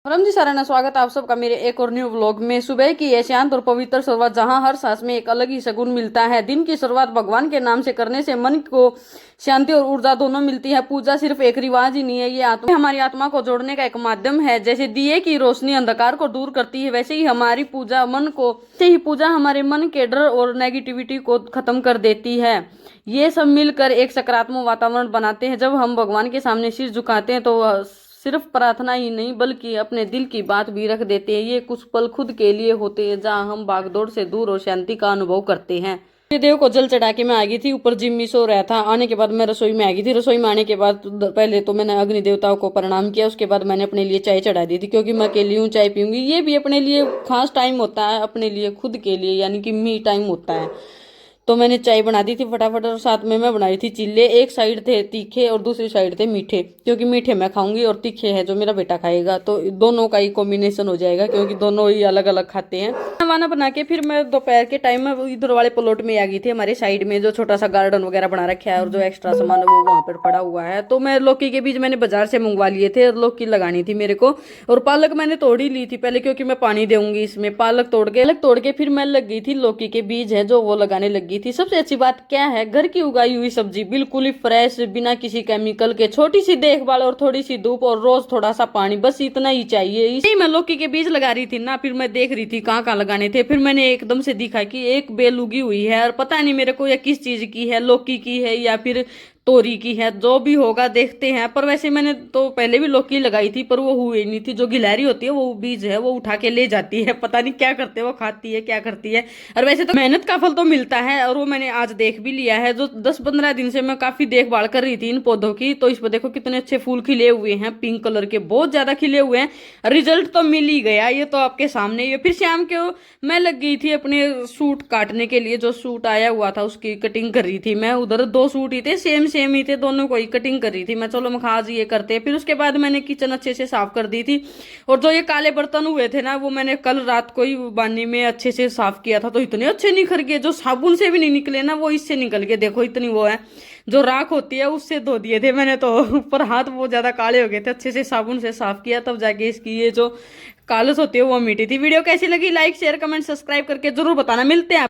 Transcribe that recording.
परम जी सराहना स्वागत आप सबका मेरे एक और न्यू व्लॉग में। सुबह की यह शांत और पवित्र शुरुआत जहां हर सांस में एक अलग ही सुकून मिलता है। दिन की शुरुआत भगवान के नाम से करने से मन को शांति और ऊर्जा दोनों मिलती है। पूजा सिर्फ एक रिवाज ही नहीं है, ये हमारी आत्मा को जोड़ने का एक माध्यम है। जैसे दिए की रोशनी अंधकार को दूर करती है, वैसे ही पूजा हमारे मन के डर और नेगेटिविटी को खत्म कर देती है। ये सब मिलकर एक सकारात्मक वातावरण बनाते हैं। जब हम भगवान के सामने सिर झुकाते हैं तो सिर्फ प्रार्थना ही नहीं बल्कि अपने दिल की बात भी रख देते हैं। ये कुछ पल खुद के लिए होते हैं जहाँ हम भागदौड़ से दूर और शांति का अनुभव करते हैं। देव को जल चढ़ा के मैं आ गई थी ऊपर, जिम्मी सो रहा था। आने के बाद मैं रसोई में आ गई थी। रसोई में आने के बाद पहले तो मैंने अग्नि देवताओं को प्रणाम किया, उसके बाद मैंने अपने लिए चाय चढ़ा दी थी क्योंकि मैं अकेली हूँ, चाय पीऊंगी। ये भी अपने लिए खास टाइम होता है, अपने लिए खुद के लिए, यानी कि मी टाइम होता है। तो मैंने चाय बना दी थी फटाफट और साथ में मैं बनाई थी चिल्ले। एक साइड थे तीखे और दूसरी साइड थे मीठे, क्योंकि मीठे मैं खाऊंगी और तीखे है जो मेरा बेटा खाएगा, तो दोनों का ही कॉम्बिनेशन हो जाएगा क्योंकि दोनों ही अलग अलग खाते हैं। खाना वाना बना के फिर मैं दोपहर के टाइम में इधर वाले प्लॉट में आ गई थी। हमारे साइड में जो छोटा सा गार्डन वगैरह बना रखा है और जो एक्स्ट्रा सामान है वो वहां पर पड़ा हुआ है। तो मैं लौकी के बीज मैंने बाजार से मंगवा लिए थे और लौकी लगानी थी मेरे को। और पालक मैंने तोड़ ही ली थी पहले क्योंकि मैं पानी दूंगी इसमें। पालक तोड़ के फिर मैं लग गई थी लौकी के बीज है जो वो लगाने लग गई थी। सबसे अच्छी बात क्या है, घर की उगाई हुई सब्जी बिल्कुल ही फ्रेश, बिना किसी केमिकल के। छोटी सी देखभाल और थोड़ी सी धूप और रोज थोड़ा सा पानी, बस इतना ही चाहिए। इसी मैं लौकी के बीज लगा रही थी ना, फिर मैं देख रही थी कहाँ कहाँ लगाने थे। फिर मैंने एकदम से दिखा कि एक बेल उगी हुई है और पता नहीं मेरे को यह किस चीज की है, लौकी की है या फिर तोरी की है, जो भी होगा देखते हैं। पर वैसे मैंने तो पहले भी लौकी लगाई थी पर वो हुई नहीं थी। जो गिलहरी होती है वो बीज है वो उठा के ले जाती है, पता नहीं क्या करते हैं, वो खाती है क्या करती है। और वैसे तो मेहनत का फल तो मिलता है और वो मैंने आज देख भी लिया है। जो 10-15 दिन से मैं काफी देखभाल कर रही थी इन पौधों की, तो इस पर देखो कितने अच्छे फूल खिले हुए हैं, पिंक कलर के बहुत ज्यादा खिले हुए हैं। रिजल्ट तो मिल ही गया, ये तो आपके सामने ही है। फिर शाम को मैं लग गई थी अपने सूट काटने के लिए। जो सूट आया हुआ था उसकी कटिंग कर रही थी मैं। उधर 2 सूट ही थे, सेम ही थे, दोनों को ही कटिंग कर रही थी मैं। चलो मैं आज ये करते हैं। फिर उसके बाद मैंने किचन अच्छे से साफ कर दी थी। और जो ये काले बर्तन हुए थे ना वो मैंने कल रात को ही बानी में अच्छे से साफ किया था, तो इतने अच्छे निखर गए। जो साबुन से भी नहीं निकले ना वो इससे निकल के देखो, इतनी वो है। जो राख होती है उससे धो दिए थे मैंने, तो ऊपर हाथ बहुत ज्यादा काले हो गए थे। अच्छे से साबुन से साफ किया तब जाके इसकी ये जो कालस होती है वो मिटी थी। वीडियो कैसी लगी, लाइक शेयर कमेंट सब्सक्राइब करके जरूर बताना। मिलते हैं।